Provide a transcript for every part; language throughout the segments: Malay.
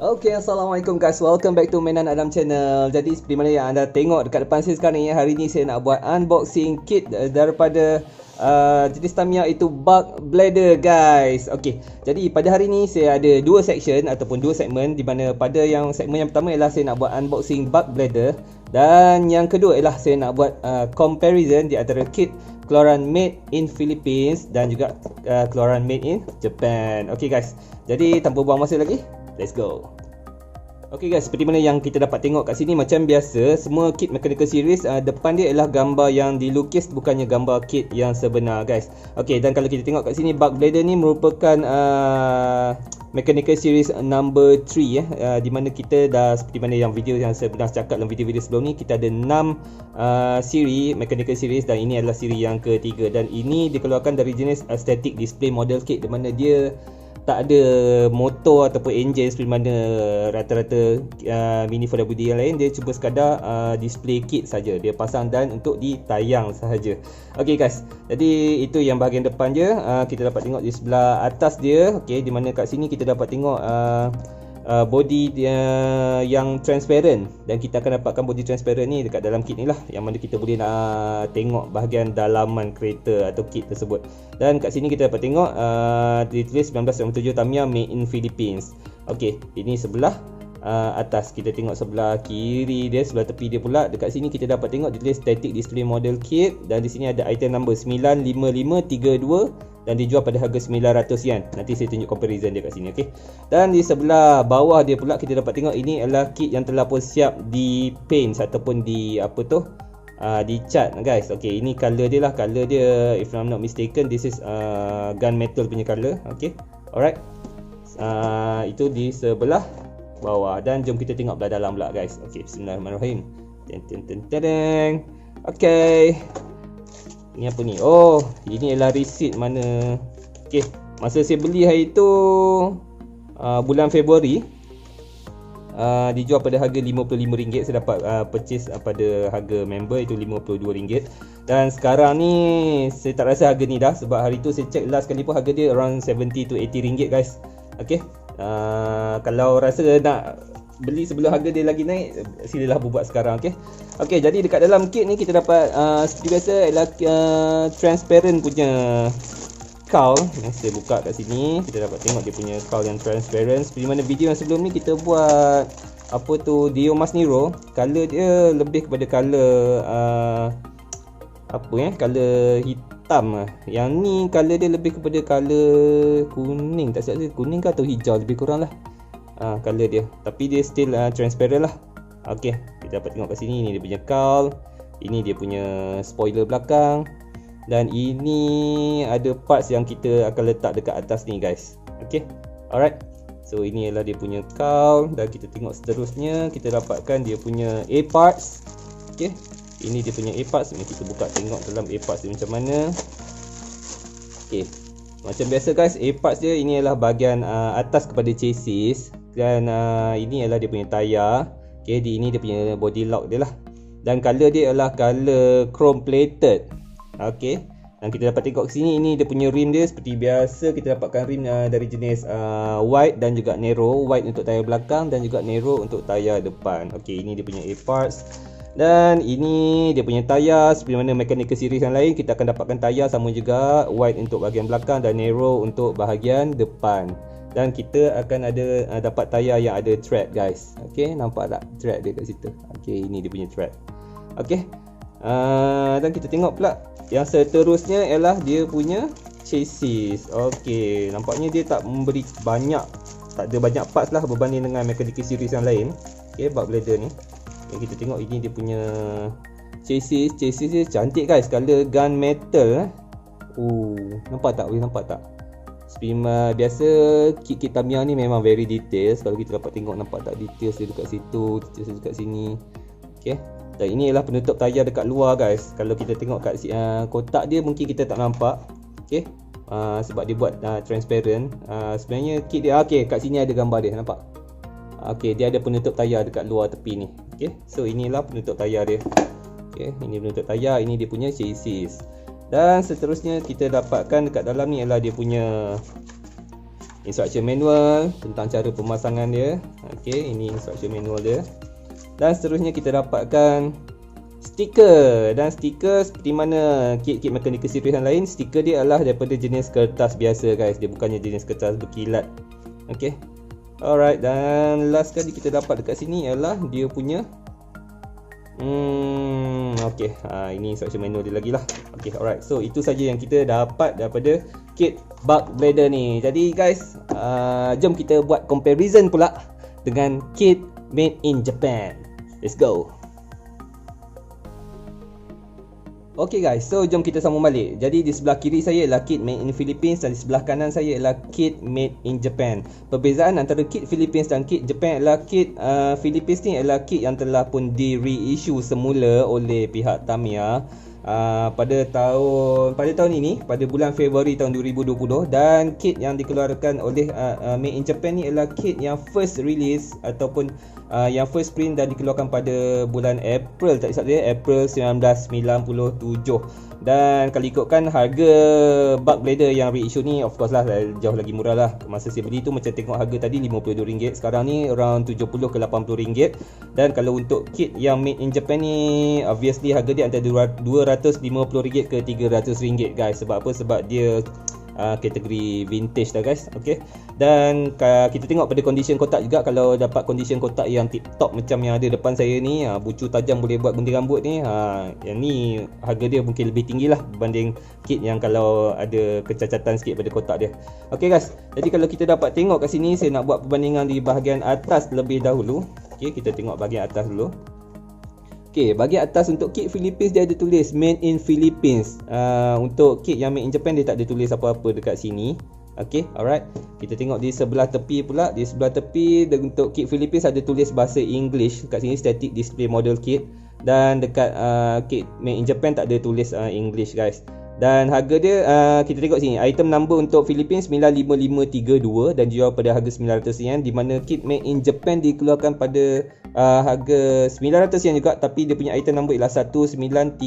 Okay, Assalamualaikum guys. Welcome back to Mainan Adam Channel. Jadi seperti mana yang anda tengok dekat depan saya sekarang ni, hari ni saya nak buat unboxing kit daripada jenis Tamiya, itu bug bladder guys. Okay, jadi pada hari ni saya ada dua section ataupun dua segmen, di mana pada segmen yang pertama ialah saya nak buat unboxing bug bladder, dan yang kedua ialah saya nak buat comparison di antara kit keluaran made in Philippines dan juga keluaran made in Japan. Okay guys, jadi tanpa buang masa lagi, let's go. Okay guys, seperti mana yang kita dapat tengok kat sini, macam biasa semua kit mechanical series depan dia ialah gambar yang dilukis, bukannya gambar kit yang sebenar guys. Okay, dan kalau kita tengok kat sini, bug bladder ni merupakan mechanical series number 3 di mana kita dah, seperti mana yang video yang saya pernah cakap dalam video-video sebelum ni, kita ada 6 siri mechanical series dan ini adalah siri yang ketiga, dan ini dikeluarkan dari jenis static display model kit, di mana dia tak ada motor ataupun enjin seperti mana rata-rata Mini 4WD yang lain. Dia cuma sekadar display kit saja, dia pasang dan untuk ditayang sahaja. Okay guys, jadi itu yang bahagian depan je. Kita dapat tengok di sebelah atas dia, okay, di mana kat sini kita dapat tengok body dia yang transparent, dan kita akan dapatkan body transparent ni dekat dalam kit ni lah, yang mana kita boleh nak tengok bahagian dalaman kereta atau kit tersebut. Dan kat sini kita dapat tengok ditulis 1997 Tamiya made in Philippines. Okey, ini sebelah atas. Kita tengok sebelah kiri dia, sebelah tepi dia pula, dekat sini kita dapat tengok ditulis static display model kit, dan di sini ada item number 95532 dan dijual pada harga 900 yen. Nanti saya tunjuk comparison dia kat sini, okey. Dan di sebelah bawah dia pula kita dapat tengok ini adalah kit yang telah pun siap di paint ataupun di dicat guys. Okey, ini color dia lah, color dia if I'm not mistaken this is gunmetal punya color, okey. Alright. Itu di sebelah bawah, dan jom kita tengok belah dalam pula guys. Okey, bismillahirrahmanirrahim. Okey. Ini apa ni? Oh, ini adalah receipt mana. Okey, masa saya beli hari tu bulan Februari, dijual pada harga RM55. Saya dapat purchase pada harga member itu RM52. Dan sekarang ni saya tak rasa harga ni dah, sebab hari tu saya check last kali pun harga dia around 70 to 80 ringgit guys. Okey. Kalau rasa nak beli sebelum harga dia lagi naik, silalah buat sekarang, okey. Okey, jadi dekat dalam kit ni kita dapat seperti biasa ialah transparent punya cowl. Saya buka kat sini, kita dapat tengok dia punya cowl yang transparent. Seperti mana video yang sebelum ni kita buat Dio Mas Niro, color dia lebih kepada color color hitam. Yang ni color dia lebih kepada color kuning, tak silap saya, kuning ke atau hijau, lebih kurang lah color dia, tapi dia still transparent lah. Okey, kita dapat tengok kat sini, ni dia punya cowl, ini dia punya spoiler belakang, dan ini ada parts yang kita akan letak dekat atas ni guys. Okey, alright. So ini adalah dia punya cowl, dan kita tengok seterusnya kita dapatkan dia punya A parts. Okey, ini dia punya A parts. Ni kita buka tengok dalam A parts dia macam mana. Okey, macam biasa guys, A parts dia ini adalah bahagian atas kepada chassis, dan ini adalah dia punya tayar. Okay, ini dia punya body lock dia lah, dan color dia adalah color chrome plated. Okay, dan kita dapat tengok sini, ini dia punya rim dia. Seperti biasa kita dapatkan rim dari jenis wide dan juga narrow. Wide untuk tayar belakang dan juga narrow untuk tayar depan. Okay, ini dia punya A parts, dan ini dia punya tayar. Seperti mana mechanical series yang lain, kita akan dapatkan tayar sama juga, wide untuk bahagian belakang dan narrow untuk bahagian depan. Dan kita akan ada dapat tayar yang ada tread guys. Okey, nampak tak tread dia kat situ? Okey, ini dia punya tread. Okey. Dan kita tengok pula yang seterusnya ialah dia punya chassis. Okey, nampaknya dia tak memberi banyak, tak ada banyak parts lah berbanding dengan mechanical series yang lain. Okey, bug bladder ni. Okay, kita tengok ini dia punya chassis. Chassis dia cantik guys, color gunmetal. Nampak tak? Boleh nampak tak? Seperti biasa kit-kit Tamiya ni memang very details. Kalau kita dapat tengok, nampak tak details dia dekat situ, details dia dekat sini. Okey. Dan ini adalah penutup tayar dekat luar guys. Kalau kita tengok kat kotak dia mungkin kita tak nampak. Okey. Sebab dia buat transparent. Sebenarnya kit dia, okey, kat sini ada gambar dia, nampak? Okey, dia ada penutup tayar dekat luar tepi ni. Okey. So inilah penutup tayar dia. Okey, ini penutup tayar, ini dia punya chassis. Dan seterusnya kita dapatkan dekat dalam ni ialah dia punya instruction manual tentang cara pemasangan dia. Okey, ini instruction manual dia. Dan seterusnya kita dapatkan stiker. Dan stiker seperti mana kit-kit mechanical seriusan lain, stiker dia adalah daripada jenis kertas biasa guys. Dia bukannya jenis kertas berkilat. Okey. Alright, dan last kali kita dapat dekat sini ialah dia punya okey, ini instruction manual dia lagi lah. Okey, alright. So itu saja yang kita dapat daripada kit bug blader ni. Jadi guys, jom kita buat comparison pula dengan kit made in Japan. Let's go. Okay guys, so jom kita sambung balik. Jadi di sebelah kiri saya ialah kit made in Philippines dan di sebelah kanan saya ialah kit made in Japan. Perbezaan antara kit Philippines dan kit Japan ialah kit Philippines ni ialah kit yang telah pun di reissue semula oleh pihak Tamiya pada tahun ini, pada bulan Februari tahun 2020. Dan kit yang dikeluarkan oleh made in Japan ni ialah kit yang first release ataupun yang first print dan dikeluarkan pada bulan April, tak silap dia, April 1997. Dan kalau ikutkan harga bug blader yang reissue ni, of course lah jauh lagi murah lah. Masa saya beli tu macam tengok harga tadi RM52, sekarang ni around RM70 ke RM80. Dan kalau untuk kit yang made in Japan ni, obviously harga dia antara RM250 ke RM300 guys. Sebab apa? Sebab dia kategori vintage dah guys. Okay. Dan kita tengok pada condition kotak juga. Kalau dapat condition kotak yang tip top macam yang ada depan saya ni, bucu tajam boleh buat gunting rambut ni, yang ni harga dia mungkin lebih tinggi lah berbanding kit yang kalau ada kecacatan sikit pada kotak dia. Okay guys, jadi kalau kita dapat tengok kat sini, saya nak buat perbandingan di bahagian atas terlebih dahulu. Okay, kita tengok bahagian atas dulu. Okay, bahagian atas untuk kit Philippines dia ada tulis made in Philippines. Untuk kit yang made in Japan dia tak ada tulis apa-apa dekat sini. Okay, alright. Kita tengok di sebelah tepi pula. Di sebelah tepi untuk kit Philippines ada tulis bahasa English. Dekat sini static display model kit. Dan dekat kit made in Japan tak ada tulis English guys. Dan harga dia, kita tengok sini, item number untuk Philippines 95532 dan dijual pada harga RM900, di mana kit made in Japan dikeluarkan pada harga RM900 juga, tapi dia punya item number ialah 19303.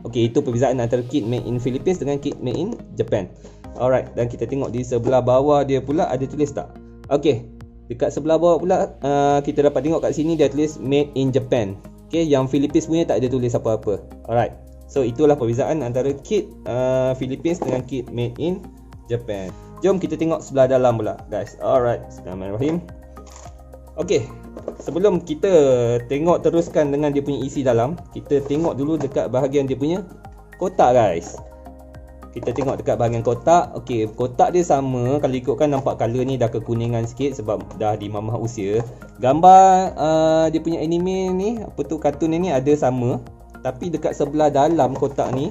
Okey, itu perbezaan antara kit made in Philippines dengan kit made in Japan. Alright, dan kita tengok di sebelah bawah dia pula ada tulis tak? Okey, dekat sebelah bawah pula kita dapat tengok kat sini dia tulis made in Japan. Okey, yang Philippines punya tak ada tulis apa-apa. Alright. So itulah perbezaan antara kit Philippines dengan kit made in Japan. Jom kita tengok sebelah dalam pula guys. Alright, bismillahirrahmanirrahim. Okey, sebelum kita tengok teruskan dengan dia punya isi dalam, kita tengok dulu dekat bahagian dia punya kotak guys. Kita tengok dekat bahagian kotak. Okey, kotak dia sama. Kalau ikutkan nampak color ni dah kekuningan sikit sebab dah di mamah usia. Gambar dia punya anime ni, apa tu, kartun ni ada sama. Tapi dekat sebelah dalam kotak ni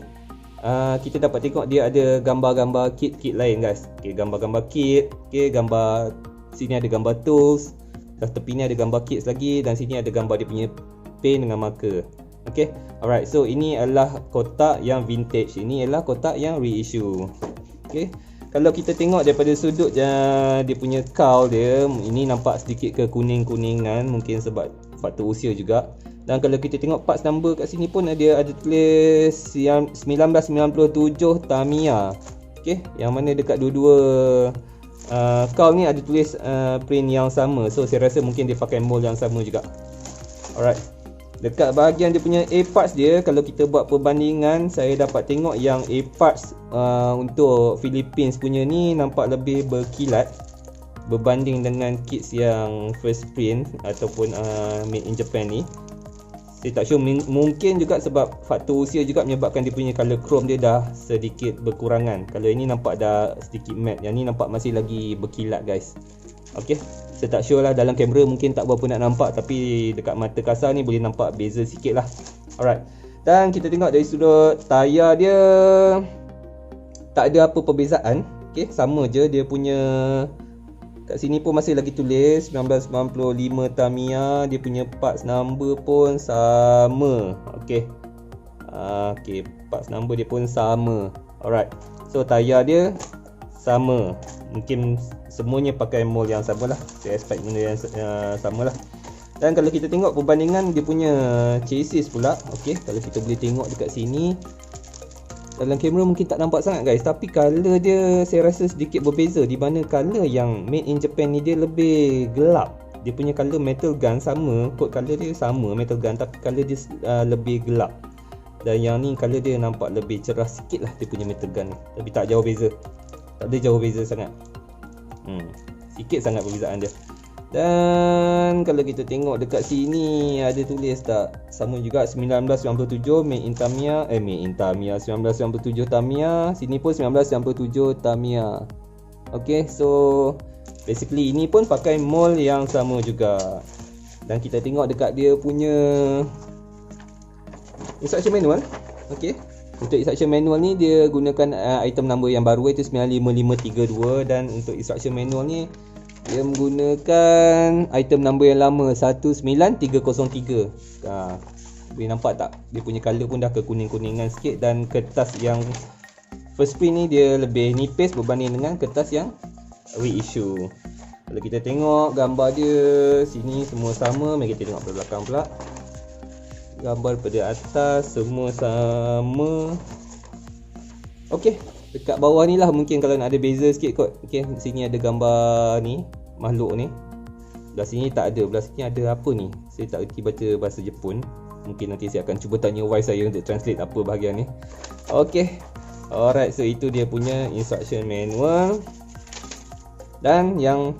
kita dapat tengok dia ada gambar-gambar kit-kit lain guys. Okay, gambar-gambar kit. Okay, gambar sini ada gambar tools. Dan tepi ni ada gambar kits lagi. Dan sini ada gambar dia punya pen dengan marker. Okay, alright. So ini adalah kotak yang vintage. Ini adalah kotak yang reissue. Okay, kalau kita tengok daripada sudut dia punya cowl dia, ini nampak sedikit kekuning-kuningan. Mungkin sebab faktor usia juga. Dan kalau kita tengok parts number kat sini pun ada tulis 1997 Tamiya. Okey, yang mana dekat dua-dua cowl ni ada tulis print yang sama. So saya rasa mungkin dia pakai mold yang sama juga. Alright. Dekat bahagian dia punya A parts dia, kalau kita buat perbandingan, saya dapat tengok yang A parts untuk Philippines punya ni nampak lebih berkilat berbanding dengan kits yang first print ataupun made in Japan ni. Saya tak sure, mungkin juga sebab faktor usia juga menyebabkan dia punya color chrome dia dah sedikit berkurangan. Kalau ini nampak dah sedikit matte, yang ni nampak masih lagi berkilat guys. Okay, saya tak sure lah, dalam kamera mungkin tak berapa nak nampak, tapi dekat mata kasar ni boleh nampak beza sikit lah. Alright, dan kita tengok dari sudut tayar dia tak ada apa perbezaan. Okay, sama je dia punya. Kat sini pun masih lagi tulis 1995 Tamiya. Dia punya parts number pun sama. Okay, okay, parts number dia pun sama. Alright, so tayar dia sama. Mungkin semuanya pakai mold yang sama lah. Saya expect benda yang sama lah. Dan kalau kita tengok perbandingan dia punya chassis pula. Okay, kalau kita boleh tengok dekat sini, Dalam kamera mungkin tak nampak sangat guys, tapi color dia saya rasa sedikit berbeza, di mana color yang made in Japan ni dia lebih gelap. Dia punya color metal gun sama, code color dia sama metal gun, tapi color dia lebih gelap. Dan yang ni color dia nampak lebih cerah sikit lah dia punya metal gun ni. Tapi tak jauh beza, tak ada jauh beza sangat. Sikit sangat perbezaan dia. Dan kalau kita tengok dekat sini ada tulis tak, sama juga 1997 made in Tamiya, made in Tamiya 1997 Tamiya, sini pun 1997 Tamiya. Okay, so basically ini pun pakai mold yang sama juga. Dan kita tengok dekat dia punya instruction manual. Okay, untuk instruction manual ni dia gunakan item number yang baru iaitu 95532, dan untuk instruction manual ni dia menggunakan item number yang lama 19303. Boleh nampak tak? Dia punya color pun dah kekuning-kuningan sikit, dan kertas yang first print ni dia lebih nipis berbanding dengan kertas yang reissue. Kalau kita tengok gambar dia sini semua sama. Mari kita tengok pada belakang pula. Gambar pada atas semua sama. Okey, dekat bawah ni lah mungkin kalau nak ada beza sikit kot. Okey, sini ada gambar ni, makhluk ni. Belah sini tak ada, belah sini ada apa ni? Saya tak erti baca bahasa Jepun. Mungkin nanti saya akan cuba tanya wife saya untuk translate apa bahagian ni. Okey. Alright, so itu dia punya instruction manual. Dan yang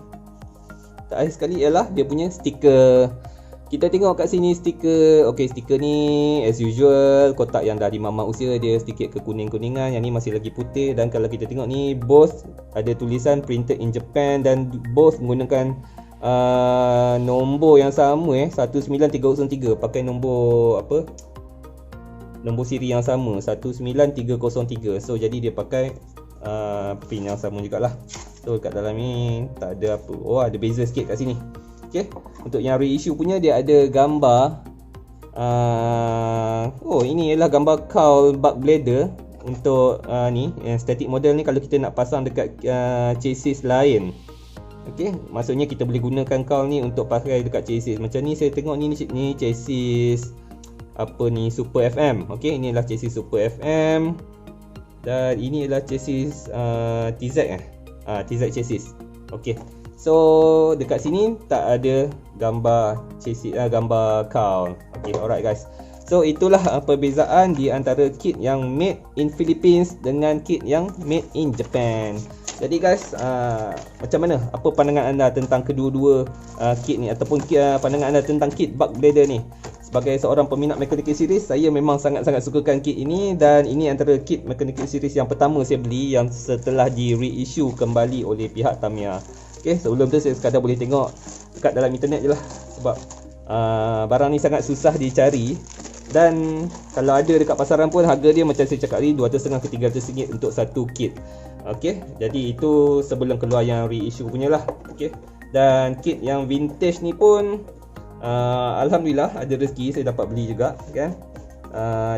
terakhir sekali ialah dia punya stiker. Kita tengok kat sini stiker. Okey, stiker ni as usual, kotak yang dah dimamah usia dia sedikit kekuning-kuningan, yang ni masih lagi putih. Dan kalau kita tengok ni both ada tulisan printed in Japan, dan both menggunakan nombor yang sama 19303, pakai nombor apa? Nombor siri yang sama 19303. So jadi dia pakai pin yang sama jugalah. So kat dalam ni tak ada apa. Oh, ada beza sikit kat sini. Okay. Untuk yang reissue punya dia ada gambar. Ini ialah gambar cowl bug bladder. Untuk ni static model ni, kalau kita nak pasang dekat chassis lain. Okay, maksudnya kita boleh gunakan cowl ni untuk pakai dekat chassis. Macam ni saya tengok ni chassis apa ni, Super FM. Okay, ini adalah chassis Super FM. Dan ini adalah chassis TZ TZ chassis. Okay, so dekat sini tak ada gambar chassis, gambar cowl. Okay, alright guys. So itulah perbezaan di antara kit yang made in Philippines dengan kit yang made in Japan. Jadi guys, macam mana? Apa pandangan anda tentang kedua-dua kit ni, ataupun pandangan anda tentang kit bug bladder ni? Sebagai seorang peminat Mechanical Series, saya memang sangat-sangat sukakan kit ini, dan ini antara kit Mechanical Series yang pertama saya beli yang setelah di reissue kembali oleh pihak Tamiya. Okay, sebelum tu saya sekadar boleh tengok dekat dalam internet je lah, sebab barang ni sangat susah dicari. Dan kalau ada dekat pasaran pun harga dia macam saya cakap tadi, RM250 ke RM300 untuk satu kit. Okay, jadi itu sebelum keluar yang reissue punya lah. Okay, dan kit yang vintage ni pun Alhamdulillah ada rezeki saya dapat beli juga kan.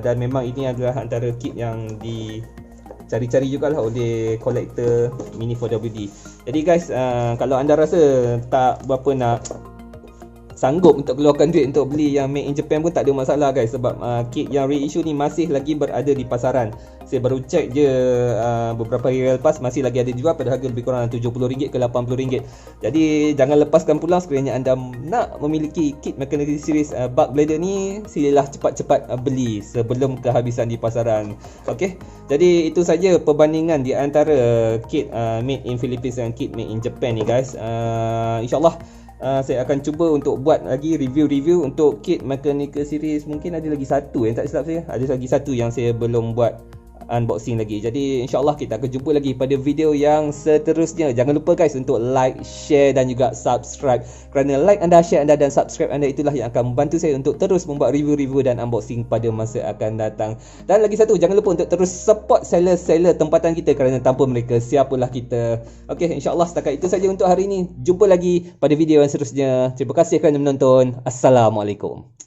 Dan memang ini adalah antara kit yang dicari-cari jugalah oleh kolektor Mini 4WD. Jadi guys, kalau anda rasa tak berapa nak sanggup untuk keluarkan duit untuk beli yang made in Japan pun tak ada masalah guys, sebab kit yang reissue ni masih lagi berada di pasaran. Saya baru check je beberapa hari lepas, masih lagi ada dijual pada harga lebih kurang RM70 ke RM80. Jadi jangan lepaskan pulang. Sekiranya anda nak memiliki kit Mechanical Series bug bladder ni, silalah cepat-cepat beli sebelum kehabisan di pasaran. Okey, jadi itu saja perbandingan di antara kit made in Philippines dan kit made in Japan ni guys. InsyaAllah saya akan cuba untuk buat lagi review-review untuk kit Mechanical Series. Mungkin ada lagi satu yang tak silap saya. Ada lagi satu yang saya belum buat unboxing lagi. Jadi insyaAllah kita akan jumpa lagi pada video yang seterusnya. Jangan lupa guys untuk like, share dan juga subscribe. Kerana like anda, share anda dan subscribe anda itulah yang akan membantu saya untuk terus membuat review-review dan unboxing pada masa akan datang. Dan lagi satu, jangan lupa untuk terus support seller-seller tempatan kita, kerana tanpa mereka siapalah kita. Okey, insyaAllah setakat itu saja untuk hari ini. Jumpa lagi pada video yang seterusnya. Terima kasih kerana menonton. Assalamualaikum.